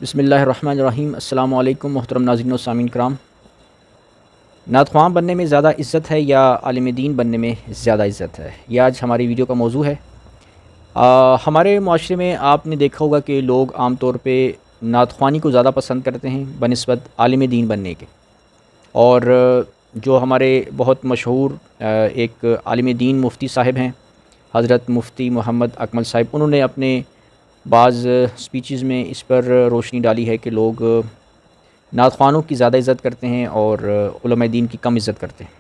بسم اللہ الرحمن الرحیم۔ السلام علیکم محترم ناظرین و سامعین کرام۔ نعت خواں بننے میں زیادہ عزت ہے یا عالم دین بننے میں زیادہ عزت ہے، یہ آج ہماری ویڈیو کا موضوع ہے۔ ہمارے معاشرے میں آپ نے دیکھا ہوگا کہ لوگ عام طور پہ نعت خوانی کو زیادہ پسند کرتے ہیں بنسبت عالم دین بننے کے، اور جو ہمارے بہت مشہور ایک عالم دین مفتی صاحب ہیں، حضرت مفتی محمد اکمل صاحب، انہوں نے اپنے بعض سپیچز میں اس پر روشنی ڈالی ہے کہ لوگ نعت خوانوں کی زیادہ عزت کرتے ہیں اور علماء دین کی کم عزت کرتے ہیں۔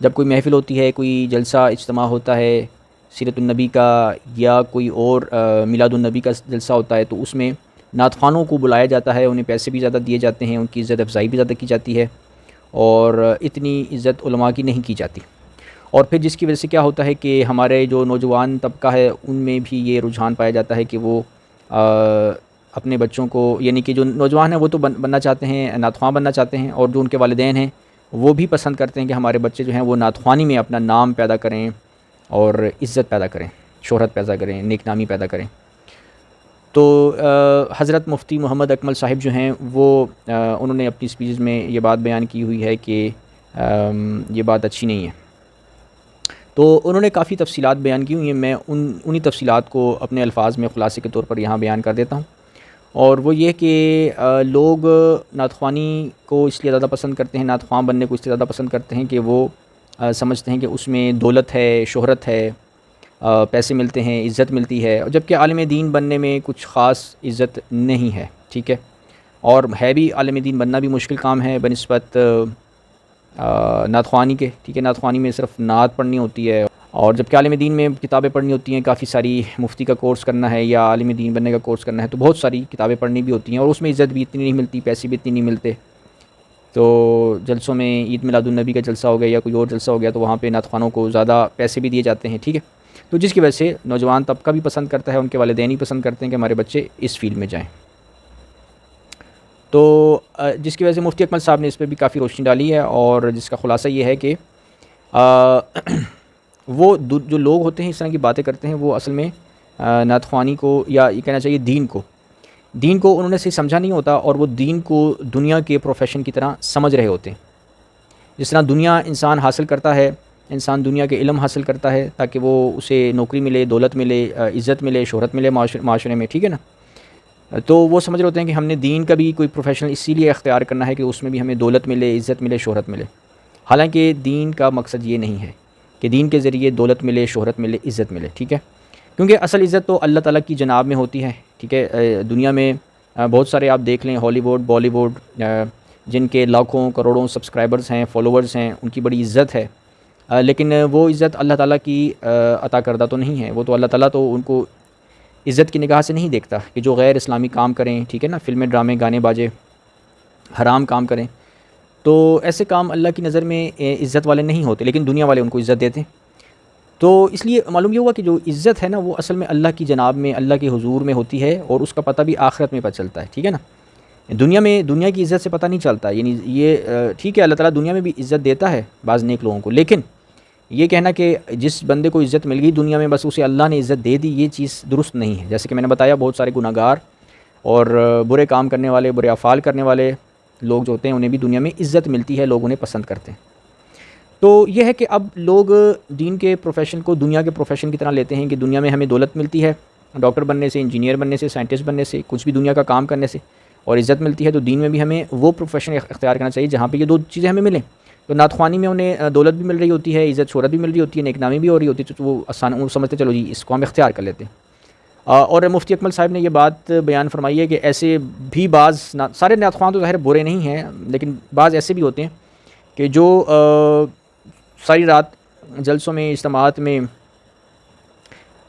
جب کوئی محفل ہوتی ہے، کوئی جلسہ اجتماع ہوتا ہے سیرت النبی کا، یا کوئی اور میلاد النبی کا جلسہ ہوتا ہے، تو اس میں نعت خوانوں کو بلایا جاتا ہے، انہیں پیسے بھی زیادہ دیے جاتے ہیں، ان کی عزت افزائی بھی زیادہ کی جاتی ہے، اور اتنی عزت علماء کی نہیں کی جاتی۔ اور پھر جس کی وجہ سے کیا ہوتا ہے کہ ہمارے جو نوجوان طبقہ ہے ان میں بھی یہ رجحان پایا جاتا ہے کہ وہ اپنے بچوں کو، یعنی کہ جو نوجوان ہیں وہ تو بننا چاہتے ہیں، نعت خواں بننا چاہتے ہیں، اور جو ان کے والدین ہیں وہ بھی پسند کرتے ہیں کہ ہمارے بچے جو ہیں وہ نعت خوانی میں اپنا نام پیدا کریں اور عزت پیدا کریں، شہرت پیدا کریں، نیک نامی پیدا کریں۔ تو حضرت مفتی محمد اکمل صاحب جو ہیں وہ انہوں نے اپنی اسپیچ میں یہ بات بیان کی ہوئی ہے کہ یہ بات اچھی نہیں ہے۔ تو انہوں نے کافی تفصیلات بیان کی ہوئی ہیں، میں انہی تفصیلات کو اپنے الفاظ میں خلاصے کے طور پر یہاں بیان کر دیتا ہوں۔ اور وہ یہ کہ لوگ نعت خوانی کو اس لیے زیادہ پسند کرتے ہیں، نعت خواں بننے کو اس لیے زیادہ پسند کرتے ہیں کہ وہ سمجھتے ہیں کہ اس میں دولت ہے، شہرت ہے، پیسے ملتے ہیں، عزت ملتی ہے، جبکہ عالم دین بننے میں کچھ خاص عزت نہیں ہے، ٹھیک ہے۔ اور ہے بھی، عالم دین بننا بھی مشکل کام ہے بنسبت نعت خوانی کے، ٹھیک ہے۔ نعت خوانی میں صرف نعت پڑھنی ہوتی ہے، اور جبکہ عالم دین میں کتابیں پڑھنی ہوتی ہیں، کافی ساری، مفتی کا کورس کرنا ہے یا عالم دین بننے کا کورس کرنا ہے تو بہت ساری کتابیں پڑھنی بھی ہوتی ہیں، اور اس میں عزت بھی اتنی نہیں ملتی، پیسے بھی اتنی نہیں ملتے۔ تو جلسوں میں عید میلاد النبی کا جلسہ ہو گیا یا کوئی اور جلسہ ہو گیا تو وہاں پہ نعت خوانوں کو زیادہ پیسے بھی دیے جاتے ہیں، ٹھیک ہے۔ تو جس کی وجہ سے نوجوان طبقہ بھی پسند کرتا ہے، ان کے والدین ہی پسند کرتے ہیں کہ ہمارے بچے اس فیلڈ میں جائیں۔ تو جس کی وجہ سے مفتی اکمل صاحب نے اس پہ بھی کافی روشنی ڈالی ہے، اور جس کا خلاصہ یہ ہے کہ وہ جو لوگ ہوتے ہیں اس طرح کی باتیں کرتے ہیں، وہ اصل میں نعت خوانی کو، یا یہ کہنا چاہیے دین کو انہوں نے صحیح سمجھا نہیں ہوتا، اور وہ دین کو دنیا کے پروفیشن کی طرح سمجھ رہے ہوتے ہیں۔ جس طرح دنیا انسان حاصل کرتا ہے، انسان دنیا کے علم حاصل کرتا ہے تاکہ وہ اسے نوکری ملے، دولت ملے، عزت ملے، شہرت ملے معاشرے میں، ٹھیک ہے نا۔ تو وہ سمجھ رہے ہوتے ہیں کہ ہم نے دین کا بھی کوئی پروفیشن اسی لیے اختیار کرنا ہے کہ اس میں بھی ہمیں دولت ملے، عزت ملے، شہرت ملے۔ حالانکہ دین کا مقصد یہ نہیں ہے کہ دین کے ذریعے دولت ملے، شہرت ملے، عزت ملے، ٹھیک ہے۔ کیونکہ اصل عزت تو اللہ تعالیٰ کی جناب میں ہوتی ہے، ٹھیک ہے۔ دنیا میں بہت سارے آپ دیکھ لیں، ہالی ووڈ، بالی ووڈ، جن کے لاکھوں کروڑوں سبسکرائبرز ہیں، فالوورز ہیں، ان کی بڑی عزت ہے، لیکن وہ عزت اللہ تعالیٰ کی عطا کردہ تو نہیں ہے۔ وہ تو اللہ تعالیٰ تو ان کو عزت کی نگاہ سے نہیں دیکھتا کہ جو غیر اسلامی کام کریں، ٹھیک ہے نا، فلمیں، ڈرامے، گانے باجے، حرام کام کریں، تو ایسے کام اللہ کی نظر میں عزت والے نہیں ہوتے، لیکن دنیا والے ان کو عزت دیتے ہیں۔ تو اس لیے معلوم یہ ہوا کہ جو عزت ہے نا وہ اصل میں اللہ کی جناب میں، اللہ کے حضور میں ہوتی ہے، اور اس کا پتہ بھی آخرت میں پتہ چلتا ہے، ٹھیک ہے نا۔ دنیا کی عزت سے پتہ نہیں چلتا، یعنی یہ ٹھیک ہے، اللہ تعالیٰ دنیا میں بھی عزت دیتا ہے بعض نیک لوگوں کو، لیکن یہ کہنا کہ جس بندے کو عزت مل گئی دنیا میں بس اسے اللہ نے عزت دے دی، یہ چیز درست نہیں ہے۔ جیسے کہ میں نے بتایا، بہت سارے گناہ گار اور برے کام کرنے والے، برے افعال کرنے والے لوگ جو ہوتے ہیں انہیں بھی دنیا میں عزت ملتی ہے، لوگ انہیں پسند کرتے ہیں۔ تو یہ ہے کہ اب لوگ دین کے پروفیشن کو دنیا کے پروفیشن کی طرح لیتے ہیں کہ دنیا میں ہمیں دولت ملتی ہے، ڈاکٹر بننے سے، انجینئر بننے سے، سائنٹسٹ بننے سے، کچھ بھی دنیا کا کام کرنے سے، اور عزت ملتی ہے، تو دین میں بھی ہمیں وہ پروفیشن اختیار کرنا چاہیے جہاں پہ یہ دو چیزیں ہمیں ملیں۔ تو نعت خوانی میں انہیں دولت بھی مل رہی ہوتی ہے، عزت شہرت بھی مل رہی ہوتی ہے، نیک نامی بھی ہو رہی ہوتی ہے، تو وہ وہ سمجھتے چلو جی اس کو ہم اختیار کر لیتے ہیں۔ اور مفتی اکمل صاحب نے یہ بات بیان فرمائی ہے کہ ایسے بھی بعض سارے نعت خواں تو ظاہر برے نہیں ہیں، لیکن بعض ایسے بھی ہوتے ہیں کہ جو ساری رات جلسوں میں، اجتماعات میں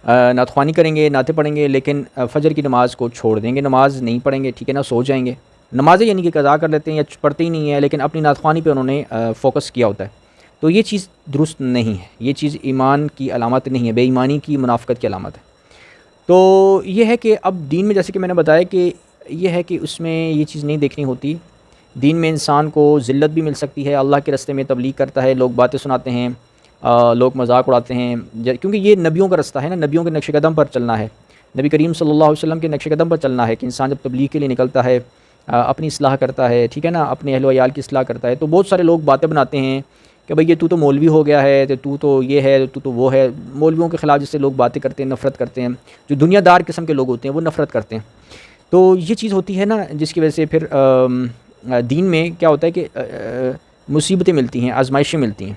نعت خوانی کریں گے، نعتیں پڑھیں گے، لیکن فجر کی نماز کو چھوڑ دیں گے، نماز نہیں پڑھیں گے، ٹھیک ہے نا، سو جائیں گے۔ نمازیں یعنی کہ قضا کر لیتے ہیں یا پڑھتے ہی نہیں ہیں، لیکن اپنی نعت خوانی پہ انہوں نے فوکس کیا ہوتا ہے۔ تو یہ چیز درست نہیں ہے، یہ چیز ایمان کی علامت نہیں ہے، بے ایمانی کی، منافقت کی علامت ہے۔ تو یہ ہے کہ اب دین میں، جیسے کہ میں نے بتایا کہ یہ ہے کہ اس میں یہ چیز نہیں دیکھنی ہوتی۔ دین میں انسان کو ذلت بھی مل سکتی ہے، اللہ کے راستے میں تبلیغ کرتا ہے، لوگ باتیں سناتے ہیں، لوگ مذاق اڑاتے ہیں، کیونکہ یہ نبیوں کا راستہ ہے نا، نبیوں کے نقش قدم پر چلنا ہے۔ نبی کریم صلی اللہ علیہ وسلم کے نقش قدم پر چلنا ہے کہ انسان جب تبلیغ کے لیے نکلتا ہے، اپنی اصلاح کرتا ہے، ٹھیک ہے نا، اپنے اہل و عیال کی اصلاح کرتا ہے، تو بہت سارے لوگ باتیں بناتے ہیں کہ بھئی یہ تو مولوی ہو گیا ہے، تو یہ ہے، تو وہ ہے۔ مولویوں کے خلاف جس سے لوگ باتیں کرتے ہیں، نفرت کرتے ہیں، جو دنیا دار قسم کے لوگ ہوتے ہیں وہ نفرت کرتے ہیں۔ تو یہ چیز ہوتی ہے نا جس کی وجہ سے پھر دین میں کیا ہوتا ہے کہ مصیبتیں ملتی ہیں، آزمائشیں ملتی ہیں۔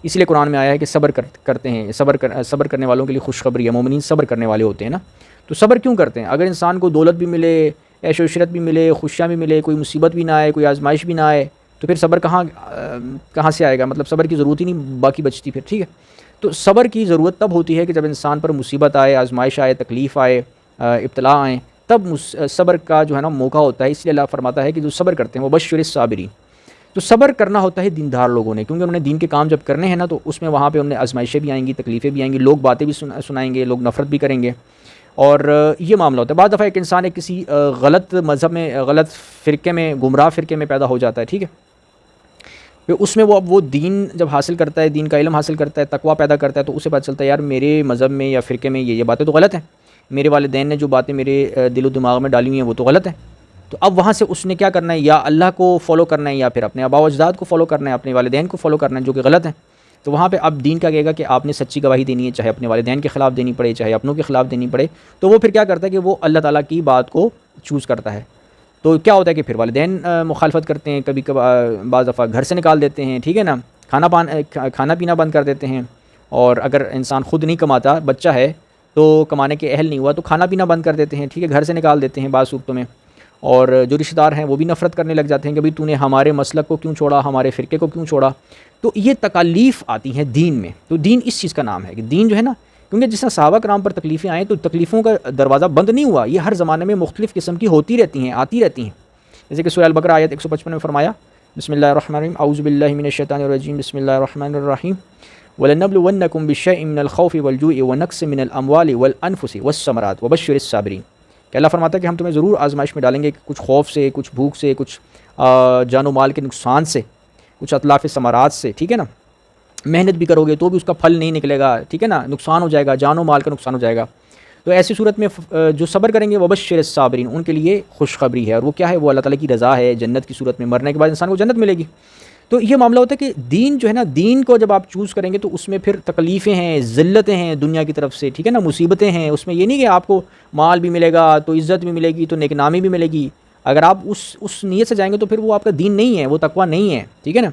اس لیے قرآن میں آیا ہے کہ صبر کرتے ہیں، صبر کرنے والوں کے لیے خوشخبری ہے، مومنین صبر کرنے والے ہوتے ہیں نا۔ تو صبر کیوں کرتے ہیں؟ اگر انسان کو دولت بھی ملے، عیش و عشرت بھی ملے، خوشیاں بھی ملے، کوئی مصیبت بھی نہ آئے، کوئی آزمائش بھی نہ آئے، تو پھر صبر کہاں سے آئے گا؟ مطلب صبر کی ضرورت ہی نہیں باقی بچتی پھر، ٹھیک ہے۔ تو صبر کی ضرورت تب ہوتی ہے کہ جب انسان پر مصیبت آئے، آزمائش آئے، تکلیف آئے، ابتلا آئیں، تب صبر کا جو ہے نا موقع ہوتا ہے۔ اس لیے اللہ فرماتا ہے کہ جو صبر کرتے ہیں وہ بشر الصابرین۔ تو صبر کرنا ہوتا ہے دیندار لوگوں نے، کیونکہ انہوں نے دین کے کام جب کرنے ہیں نا تو اس میں وہاں پہ انہیں آزمائشیں بھی آئیں گی، تکلیفیں بھی آئیں گی، لوگ باتیں بھی سنائیں گے، لوگ نفرت بھی کریں گے، اور یہ معاملہ ہوتا ہے۔ بعض دفعہ ایک انسان کسی غلط مذہب میں، غلط فرقے میں، گمراہ فرقے میں پیدا ہو جاتا ہے، ٹھیک ہے، پھر اس میں وہ دین جب حاصل کرتا ہے، دین کا علم حاصل کرتا ہے، تقویٰ پیدا کرتا ہے، تو اسے پتہ چلتا ہے یار میرے مذہب میں یا فرقے میں یہ باتیں تو غلط ہیں، میرے والدین نے جو باتیں میرے دل و دماغ میں ڈالی ہوئی ہیں وہ تو غلط ہیں۔ تو اب وہاں سے اس نے کیا کرنا ہے؟ یا اللہ کو فالو کرنا ہے، یا پھر اپنے آباء و اجداد کو فالو کرنا ہے، اپنے والدین کو فالو کرنا ہے جو کہ غلط ہیں۔ تو وہاں پہ اب دین کا کہے گا کہ آپ نے سچی گواہی دینی ہے، چاہے اپنے والدین کے خلاف دینی پڑے، چاہے اپنوں کے خلاف دینی پڑے۔ تو وہ پھر کیا کرتا ہے کہ وہ اللہ تعالیٰ کی بات کو چوز کرتا ہے۔ تو کیا ہوتا ہے کہ پھر والدین مخالفت کرتے ہیں، کبھی کبھار بعض دفعہ گھر سے نکال دیتے ہیں، ٹھیک ہے نا، کھانا پینا بند کر دیتے ہیں، اور اگر انسان خود نہیں کماتا، بچہ ہے تو کمانے کے اہل نہیں ہوا تو کھانا پینا بند کر دیتے ہیں، ٹھیک ہے، گھر سے نکال دیتے ہیں بعض صورتوں میں۔ اور جو رشتہ دار ہیں وہ بھی نفرت کرنے لگ جاتے ہیں کہ بھئی تو نے ہمارے مسلک کو کیوں چھوڑا، ہمارے فرقے کو کیوں چھوڑا۔ تو یہ تکالیف آتی ہیں دین میں۔ تو دین اس چیز کا نام ہے کہ دین جو ہے نا، کیونکہ جس طرح صحابہ کرام پر تکلیفیں آئیں تو تکلیفوں کا دروازہ بند نہیں ہوا، یہ ہر زمانے میں مختلف قسم کی ہوتی رہتی ہیں، آتی رہتی ہیں۔ جیسے کہ سورہ البقرہ آیت 155 میں فرمایا، بسم اللہ الرحمن الرحیم، اعوذ باللہ من الشیطان الرجیم، بسم اللہ الرحمن الرحیم، وَلَنَبْلُوَنَّكُمْ بِالشَّيْءٍ مِّنَ الْخَوْفِ وَالْجُوعِ وَنَقْصٍ مِّنَ الْأَمْوَالِ وَالْأَنفُسِ وَالثَّمَرَاتِ وَبَشِّرِ الصَّابِرِينَ کہ اللہ فرماتا ہے کہ ہم تمہیں ضرور آزمائش میں ڈالیں گے، کچھ خوف سے، کچھ بھوک سے، کچھ جان و مال کے نقصان سے، کچھ اتلاف ثمرات سے، ٹھیک ہے نا، محنت بھی کرو گے تو بھی اس کا پھل نہیں نکلے گا، ٹھیک ہے نا، نقصان ہو جائے گا، جان و مال کا نقصان ہو جائے گا۔ تو ایسی صورت میں جو صبر کریں گے وبشر الصابرین، ان کے لیے خوشخبری ہے، اور وہ کیا ہے؟ وہ اللہ تعالیٰ کی رضا ہے، جنت کی صورت میں، مرنے کے بعد انسان کو جنت ملے گی۔ تو یہ معاملہ ہوتا ہے کہ دین جو ہے نا، دین کو جب آپ چوز کریں گے تو اس میں پھر تکلیفیں ہیں، ذلتیں ہیں دنیا کی طرف سے، ٹھیک ہے نا، مصیبتیں ہیں، اس میں یہ نہیں کہ آپ کو مال بھی ملے گا تو عزت بھی ملے گی تو نیک نامی بھی ملے گی۔ اگر آپ اس نیت سے جائیں گے تو پھر وہ آپ کا دین نہیں ہے، وہ تقویٰ نہیں ہے، ٹھیک ہے نا۔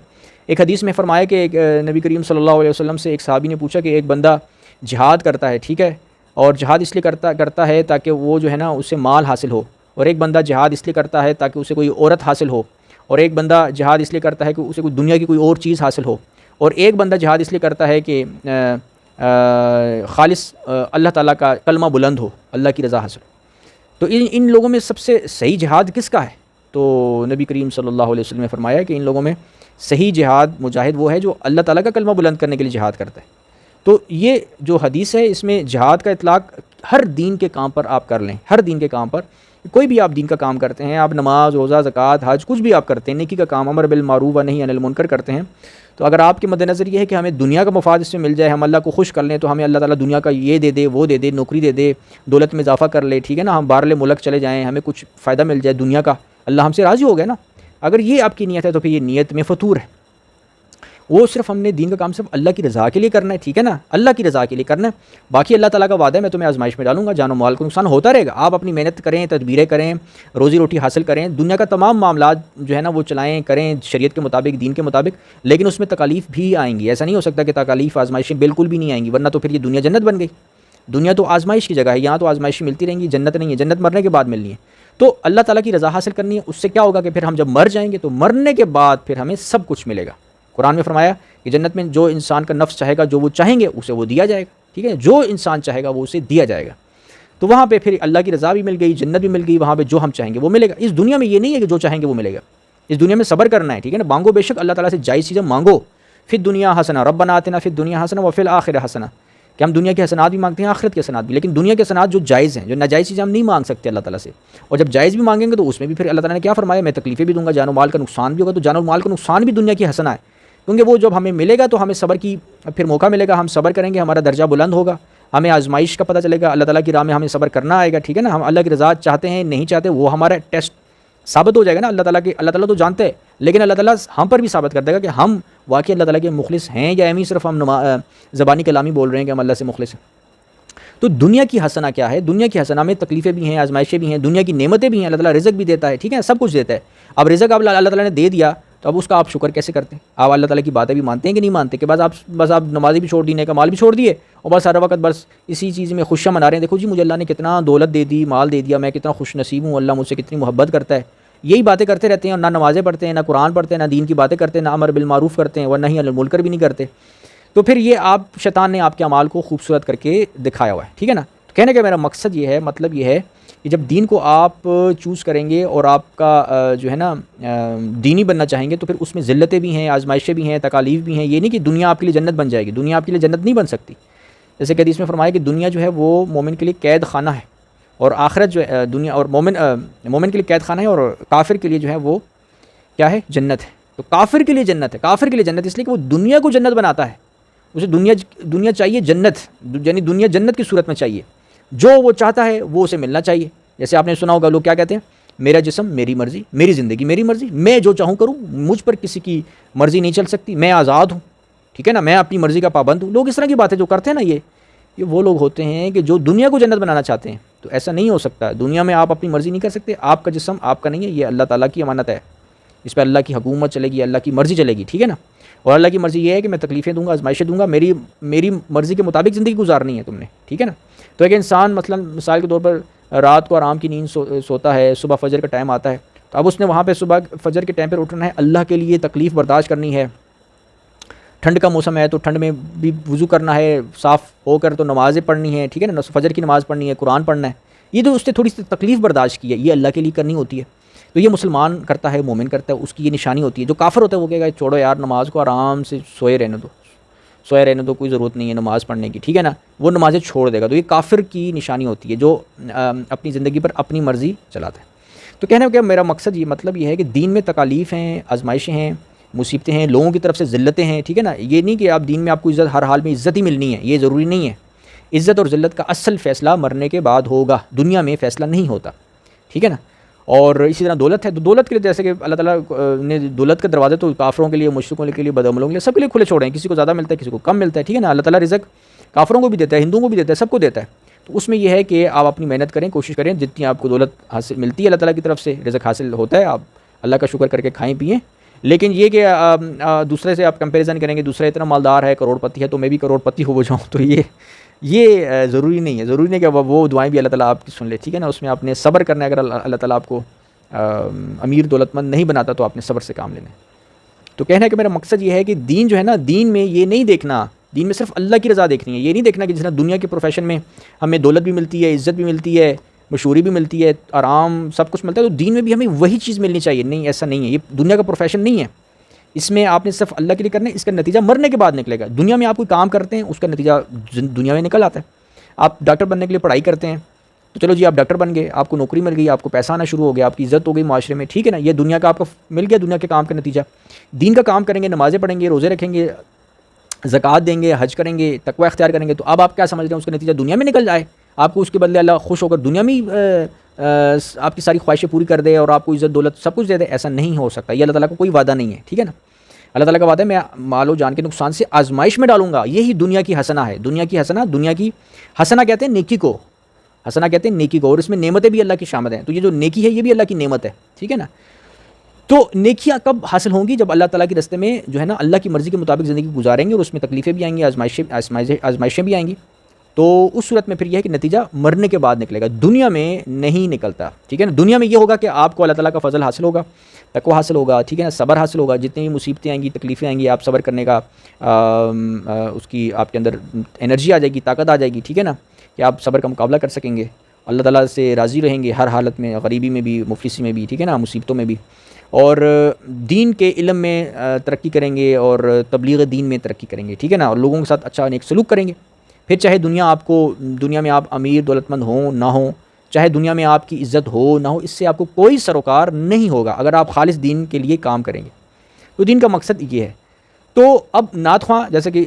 ایک حدیث میں فرمایا کہ نبی کریم صلی اللہ علیہ وسلم سے ایک صحابی نے پوچھا کہ ایک بندہ جہاد کرتا ہے، ٹھیک ہے، اور جہاد اس لیے کرتا ہے تاکہ وہ جو ہے نا اسے مال حاصل ہو، اور ایک بندہ جہاد اس لیے کرتا ہے تاکہ اسے کوئی عورت حاصل ہو، اور ایک بندہ جہاد اس لیے کرتا ہے کہ اسے کوئی دنیا کی کوئی اور چیز حاصل ہو، اور ایک بندہ جہاد اس لیے کرتا ہے کہ خالص اللہ تعالیٰ کا کلمہ بلند ہو، اللہ کی رضا حاصل ہو۔ تو ان لوگوں میں سب سے صحیح جہاد کس کا ہے؟ تو نبی کریم صلی اللہ علیہ وسلم نے فرمایا کہ ان لوگوں میں صحیح جہاد مجاہد وہ ہے جو اللہ تعالیٰ کا کلمہ بلند کرنے کے لیے جہاد کرتا ہے۔ تو یہ جو حدیث ہے اس میں جہاد کا اطلاق ہر دین کے کام پر آپ کر لیں، ہر دین کے کام پر، کوئی بھی آپ دین کا کام کرتے ہیں، آپ نماز، روزہ، زکوٰۃ، حج، کچھ بھی آپ کرتے ہیں، نیکی کا کام، امر بالمعروف و نہی عن المنکر کرتے ہیں، تو اگر آپ کے مد نظر یہ ہے کہ ہمیں دنیا کا مفاد اس میں مل جائے، ہم اللہ کو خوش کر لیں، تو ہمیں اللہ تعالیٰ دنیا کا یہ دے دے، وہ دے دے، نوکری دے دے، دولت میں اضافہ کر لے، ٹھیک ہے نا، ہم باہرلے ملک چلے جائیں، ہمیں کچھ فائدہ مل جائے دنیا کا، اللہ ہم سے راضی ہو گیا نا۔ اگر یہ آپ کی نیت ہے تو پھر یہ نیت میں فطور ہے۔ وہ صرف ہم نے دین کا کام صرف اللہ کی رضا کے لیے کرنا ہے، ٹھیک ہے نا، اللہ کی رضا کے لیے کرنا ہے۔ باقی اللہ تعالیٰ کا وعدہ ہے میں تمہیں آزمائش میں ڈالوں گا، جان و مال کو نقصان ہوتا رہے گا، آپ اپنی محنت کریں، تدبیریں کریں، روزی روٹی حاصل کریں، دنیا کا تمام معاملات جو ہے نا وہ چلائیں، کریں شریعت کے مطابق، دین کے مطابق، لیکن اس میں تکالیف بھی آئیں گی۔ ایسا نہیں ہو سکتا کہ تکالیف، آزمائشیں بالکل بھی نہیں آئیں گی، ورنہ تو پھر یہ دنیا جنت بن گئی۔ دنیا تو آزمائش کی جگہ ہے، یہاں تو آزمائشیں ملتی رہیں گی، جنت نہیں ہے، جنت مرنے کے بعد ملنی ہے۔ تو اللہ تعالیٰ کی رضا حاصل کرنی ہے، اس سے کیا ہوگا کہ پھر ہم جب مر جائیں گے تو مرنے کے بعد پھر ہمیں سب کچھ ملے گا۔ قرآن میں فرمایا کہ جنت میں جو انسان کا نفس چاہے گا، جو وہ چاہیں گے اسے وہ دیا جائے گا، ٹھیک ہے، جو انسان چاہے گا وہ اسے دیا جائے گا۔ تو وہاں پہ پھر اللہ کی رضا بھی مل گئی، جنت بھی مل گئی، وہاں پہ جو ہم چاہیں گے وہ ملے گا۔ اس دنیا میں یہ نہیں ہے کہ جو چاہیں گے وہ ملے گا، اس دنیا میں صبر کرنا ہے، ٹھیک ہے نا، مانگو بے شک اللہ تعالیٰ سے جائز چیزیں مانگو، فی الدنیا حسنہ ربنا آتنا فی الدنیا حسنہ وفی الآخرہ حسنہ، کہ ہم دنیا کے حسنات بھی مانگتے ہیں، آخرت کے حسنات بھی، لیکن دنیا کے حسنات جو جائز ہیں، جو ناجائز چیزیں ہم نہیں مانگ سکتے اللہ تعالیٰ سے، اور جب جائز بھی مانگیں گے تو اس میں بھی پھر اللہ تعالیٰ نے کیا فرمایا، میں تکلیفیں بھی دوں گا، جان و مال کا نقصان بھی ہوگا۔ تو جان و مال کا نقصان بھی دنیا کی حسنہ ہے، کیونکہ وہ جب ہمیں ملے گا تو ہمیں صبر کی پھر موقع ملے گا، ہم صبر کریں گے، ہمارا درجہ بلند ہوگا، ہمیں آزمائش کا پتہ چلے گا، اللہ تعالیٰ کی راہ میں ہمیں صبر کرنا آئے گا، ٹھیک ہے نا. ہم اللہ کی رضا چاہتے ہیں نہیں چاہتے، وہ ہمارا ٹیسٹ ثابت ہو جائے گا نا. اللہ تعالیٰ تو جانتے ہیں، لیکن اللہ تعالیٰ ہم پر بھی ثابت کر دے گا کہ ہم واقعی اللہ تعالیٰ کے مخلص ہیں یا ایم ہی صرف ہم زبانی کلامی بول رہے ہیں کہ ہم اللہ سے مخلص ہیں. تو دنیا کی حسنہ کیا ہے؟ دنیا کی حسنہ میں تکلیفیں بھی ہیں، آزمائشیں بھی ہیں، دنیا کی نعمتیں بھی ہیں. اللہ تعالیٰ رزق بھی دیتا ہے، ٹھیک ہے، سب کچھ دیتا ہے. اب رزق اب اللہ تعالیٰ نے دے دیا تو اب اس کا آپ شکر کیسے کرتے ہیں؟ آپ اللہ تعالیٰ کی باتیں بھی مانتے ہیں کہ نہیں مانتے؟ کہ بس آپ نمازی بھی چھوڑ دی، نیک اعمال بھی چھوڑ دیے اور بس ہر وقت بس اسی چیز میں خوشیاں منا رہے ہیں. دیکھو جی مجھے اللہ نے کتنا دولت دے دی، مال دے دیا، میں کتنا خوش نصیب ہوں، اللہ مجھ سے کتنی محبت کرتا ہے. یہی باتیں کرتے رہتے ہیں اور نہ نمازیں پڑھتے ہیں، نہ قرآن پڑھتے ہیں، نہ دین کی باتیں کرتے ہیں، نہ امر بالمعروف کرتے ہیں اور نہ ہی عن المنکر بھی نہیں کرتے. تو پھر یہ شیطان نے آپ کے اعمال کو خوبصورت کر کے دکھایا ہوا ہے، ٹھیک ہے نا. تو کہنے کا میرا مقصد یہ ہے، مطلب یہ ہے کہ جب دین کو آپ چوز کریں گے اور آپ کا جو ہے نا دینی بننا چاہیں گے تو پھر اس میں ذلتیں بھی ہیں، آزمائشیں بھی ہیں، تکالیف بھی ہیں. یہ نہیں کہ دنیا آپ کے لیے جنت بن جائے گی، دنیا آپ کے لیے جنت نہیں بن سکتی. جیسے کہ حدیث میں فرمایا کہ دنیا جو ہے وہ مومن کے لیے قید خانہ ہے، اور آخرت جو ہے دنیا اور مومن کے لیے قید خانہ ہے، اور کافر کے لیے جو ہے وہ کیا ہے؟ جنت ہے. تو کافر کے لیے جنت ہے، کافر کے لیے جنت اس لیے کہ وہ دنیا کو جنت بناتا ہے. اسے دنیا چاہیے جنت، یعنی دنیا جنت کی صورت میں چاہیے. جو وہ چاہتا ہے وہ اسے ملنا چاہیے. جیسے آپ نے سنا ہوگا لوگ کیا کہتے ہیں؟ میرا جسم میری مرضی، میری زندگی میری مرضی، میں جو چاہوں کروں، مجھ پر کسی کی مرضی نہیں چل سکتی، میں آزاد ہوں، ٹھیک ہے نا، میں اپنی مرضی کا پابند ہوں. لوگ اس طرح کی باتیں جو کرتے ہیں نا، یہ وہ لوگ ہوتے ہیں کہ جو دنیا کو جنت بنانا چاہتے ہیں. تو ایسا نہیں ہو سکتا. دنیا میں آپ اپنی مرضی نہیں کر سکتے. آپ کا جسم آپ کا نہیں ہے، یہ اللہ تعالیٰ کی امانت ہے. اس پہ اللہ کی حکومت چلے گی، اللہ کی مرضی چلے گی، ٹھیک ہے نا. اور اللہ کی مرضی یہ ہے کہ میں تکلیفیں دوں گا، آزمائشیں دوں گا، میری مرضی کے مطابق زندگی گزارنی ہے تم نے، ٹھیک ہے نا. تو ایک انسان مثال کے طور پر رات کو آرام کی نیند سوتا ہے، صبح فجر کا ٹائم آتا ہے، تو اب اس نے وہاں پہ صبح فجر کے ٹائم پہ اٹھنا ہے، اللہ کے لیے تکلیف برداشت کرنی ہے. ٹھنڈ کا موسم ہے تو ٹھنڈ میں بھی وضو کرنا ہے صاف ہو کر، تو نمازیں پڑھنی ہے، ٹھیک ہے نا، فجر کی نماز پڑھنی ہے، قرآن پڑھنا ہے. یہ تو اس نے تھوڑی سی تکلیف برداشت کی ہے، یہ اللہ کے لیے کرنی ہوتی ہے. تو یہ مسلمان کرتا ہے، مومن کرتا ہے، اس کی یہ نشانی ہوتی ہے. جو کافر ہوتا ہے وہ کہے گا چھوڑو یار نماز کو، آرام سے سوئے رہنے دو، کوئی ضرورت نہیں ہے نماز پڑھنے کی، ٹھیک ہے نا، وہ نمازیں چھوڑ دے گا. تو یہ کافر کی نشانی ہوتی ہے جو اپنی زندگی پر اپنی مرضی چلاتا ہے. تو کہنے کا میرا مقصد مطلب یہ ہے کہ دین میں تکالیف ہیں، آزمائشیں ہیں، مصیبتیں ہیں، لوگوں کی طرف سے ذلتیں ہیں، ٹھیک ہے نا. یہ نہیں کہ آپ دین میں آپ کو عزت ہر حال میں عزت ہی ملنی ہے، یہ ضروری نہیں ہے. عزت اور ذلت کا اصل فیصلہ مرنے کے بعد ہوگا، دنیا میں فیصلہ نہیں ہوتا، ٹھیک ہے نا. اور اسی طرح دولت ہے، تو دولت کے لیے جیسے کہ اللہ تعالیٰ نے دولت کے دروازے تو کافروں کے لیے، مشرکوں کے لیے، بدعملوں کے لیے، سب کے لیے کھلے چھوڑے ہیں. کسی کو زیادہ ملتا ہے، کسی کو کم ملتا ہے، ٹھیک ہے نا. اللہ تعالیٰ رزق کافروں کو بھی دیتا ہے، ہندوؤں کو بھی دیتا ہے، سب کو دیتا ہے. تو اس میں یہ ہے کہ آپ اپنی محنت کریں، کوشش کریں، جتنی آپ کو دولت حاصل ملتی ہے اللہ تعالیٰ کی طرف سے، رزق حاصل ہوتا ہے، آپ اللہ کا شکر کر کے کھائیں پئیں. لیکن یہ کہ دوسرے سے آپ کمپیریزن کریں گے، دوسرا اتنا مالدار ہے، کروڑ پتی ہے، تو میں بھی کروڑ پتی ہو جاؤں، تو یہ ضروری نہیں ہے. ضروری نہیں کہ وہ دعائیں بھی اللہ تعالیٰ آپ کی سن لے، ٹھیک ہے نا. اس میں آپ نے صبر کرنا ہے. اگر اللہ تعالیٰ آپ کو امیر دولت مند نہیں بناتا تو آپ نے صبر سے کام لینا ہے. تو کہنا ہے کہ میرا مقصد یہ ہے کہ دین جو ہے نا، دین میں یہ نہیں دیکھنا، دین میں صرف اللہ کی رضا دیکھنی ہے. یہ نہیں دیکھنا کہ جس طرح دنیا کے پروفیشن میں ہمیں دولت بھی ملتی ہے، عزت بھی ملتی ہے، مشہوری بھی ملتی ہے، آرام سب کچھ ملتا ہے، تو دین میں بھی ہمیں وہی چیز ملنی چاہیے. نہیں، ایسا نہیں ہے. یہ دنیا کا پروفیشن نہیں ہے. اس میں آپ نے صرف اللہ کے لیے کرنا ہے. اس کا نتیجہ مرنے کے بعد نکلے گا. دنیا میں آپ کوئی کام کرتے ہیں، اس کا نتیجہ دنیا میں نکل آتا ہے. آپ ڈاکٹر بننے کے لیے پڑھائی کرتے ہیں، تو چلو جی آپ ڈاکٹر بن گئے، آپ کو نوکری مل گئی، آپ کو پیسہ آنا شروع ہو گیا، آپ کی عزت ہو گئی معاشرے میں، ٹھیک ہے نا. یہ دنیا کا آپ کو مل گیا، دنیا کے کام کا نتیجہ. دین کا کام کریں گے، نمازیں پڑھیں گے، روزے رکھیں گے، زکوٰۃ دیں گے، حج کریں گے، تقوی اختیار کریں گے، تو اب آپ کیا سمجھ رہے ہیں اس کا نتیجہ دنیا میں نکل جائے، آپ کو اس کے بدلے اللہ خوش ہو کر دنیا میں آپ کی ساری خواہشیں پوری کر دے اور آپ کو عزت دولت سب کچھ دے دے؟ ایسا نہیں ہو سکتا. یہ اللہ تعالیٰ کا کوئی وعدہ نہیں ہے، ٹھیک ہے نا. اللہ تعالیٰ کا وعدہ ہے میں مال و جان کے نقصان سے آزمائش میں ڈالوں گا. یہی دنیا کی حسنہ ہے. دنیا کی حسنہ کہتے ہیں نیکی کو، حسنہ کہتے ہیں نیکی کو، اور اس میں نعمتیں بھی اللہ کی شامل ہیں. تو یہ جو نیکی ہے یہ بھی اللہ کی نعمت ہے، ٹھیک ہے نا. تو نیکیاں کب حاصل ہوں گی؟ جب اللہ تعالیٰ کے راستے میں جو ہے نا اللہ کی مرضی کے مطابق زندگی گزاریں گے، اور اس میں تکلیفیں بھی آئیں گی، آزمائشیں بھی آئیں گی. تو اس صورت میں پھر یہ ہے کہ نتیجہ مرنے کے بعد نکلے گا، دنیا میں نہیں نکلتا، ٹھیک ہے نا. دنیا میں یہ ہوگا کہ آپ کو اللہ تعالیٰ کا فضل حاصل ہوگا، تقوی حاصل ہوگا، ٹھیک ہے نا، صبر حاصل ہوگا. جتنی بھی مصیبتیں آئیں گی، تکلیفیں آئیں گی، آپ صبر کرنے کا اس کی آپ کے اندر انرجی آ جائے گی، طاقت آ جائے گی، ٹھیک ہے نا، کہ آپ صبر کا مقابلہ کر سکیں گے. اللہ تعالیٰ سے راضی رہیں گے ہر حالت میں، غریبی میں بھی، مفلسی میں بھی، ٹھیک ہے نا، مصیبتوں میں بھی. اور دین کے علم میں ترقی کریں گے، اور تبلیغ دین میں ترقی کریں گے، ٹھیک ہے نا، اور لوگوں کے ساتھ اچھا نیک سلوک کریں گے. پھر چاہے دنیا میں آپ امیر دولت مند ہوں نہ ہوں، چاہے دنیا میں آپ کی عزت ہو نہ ہو، اس سے آپ کو کوئی سروکار نہیں ہوگا اگر آپ خالص دین کے لیے کام کریں گے. تو دین کا مقصد یہ ہے. تو اب نعت خواں، جیسے کہ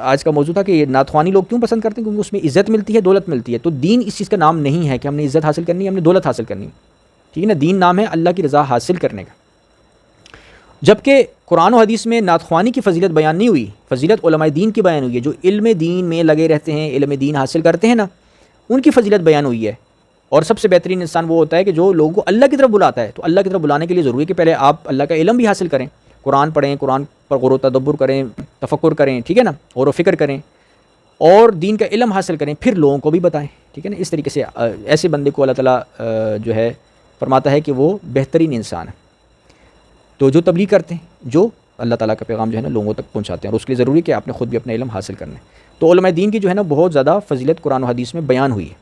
آج کا موضوع تھا کہ نعت خوانی لوگ کیوں پسند کرتے ہیں؟ کیونکہ اس میں عزت ملتی ہے، دولت ملتی ہے. تو دین اس چیز کا نام نہیں ہے کہ ہم نے عزت حاصل کرنی ہے، ہم نے دولت حاصل کرنی ہے. ٹھیک ہے نا، دین نام ہے اللہ کی رضا حاصل کرنے کا. جبکہ قرآن و حدیث میں نعت خوانی کی فضیلت بیان نہیں ہوئی، فضیلت علماء دین کی بیان ہوئی ہے. جو علم دین میں لگے رہتے ہیں، علم دین حاصل کرتے ہیں نا، ان کی فضیلت بیان ہوئی ہے. اور سب سے بہترین انسان وہ ہوتا ہے کہ جو لوگوں کو اللہ کی طرف بلاتا ہے. تو اللہ کی طرف بلانے کے لیے ضروری ہے کہ پہلے آپ اللہ کا علم بھی حاصل کریں، قرآن پڑھیں، قرآن پر غور و تدبر کریں، تفکر کریں، ٹھیک ہے نا، غور و فکر کریں، اور دین کا علم حاصل کریں، پھر لوگوں کو بھی بتائیں. ٹھیک ہے نا. اس طریقے سے ایسے بندے کو اللہ تعالیٰ جو ہے فرماتا ہے کہ وہ بہترین انسان ہے. تو جو تبلیغ کرتے ہیں، جو اللہ تعالیٰ کا پیغام جو ہے نا لوگوں تک پہنچاتے ہیں، اور اس کے لیے ضروری کہ آپ نے خود بھی اپنا علم حاصل کرنا ہے. تو علماء دین کی جو ہے نا بہت زیادہ فضیلت قرآن و حدیث میں بیان ہوئی ہے.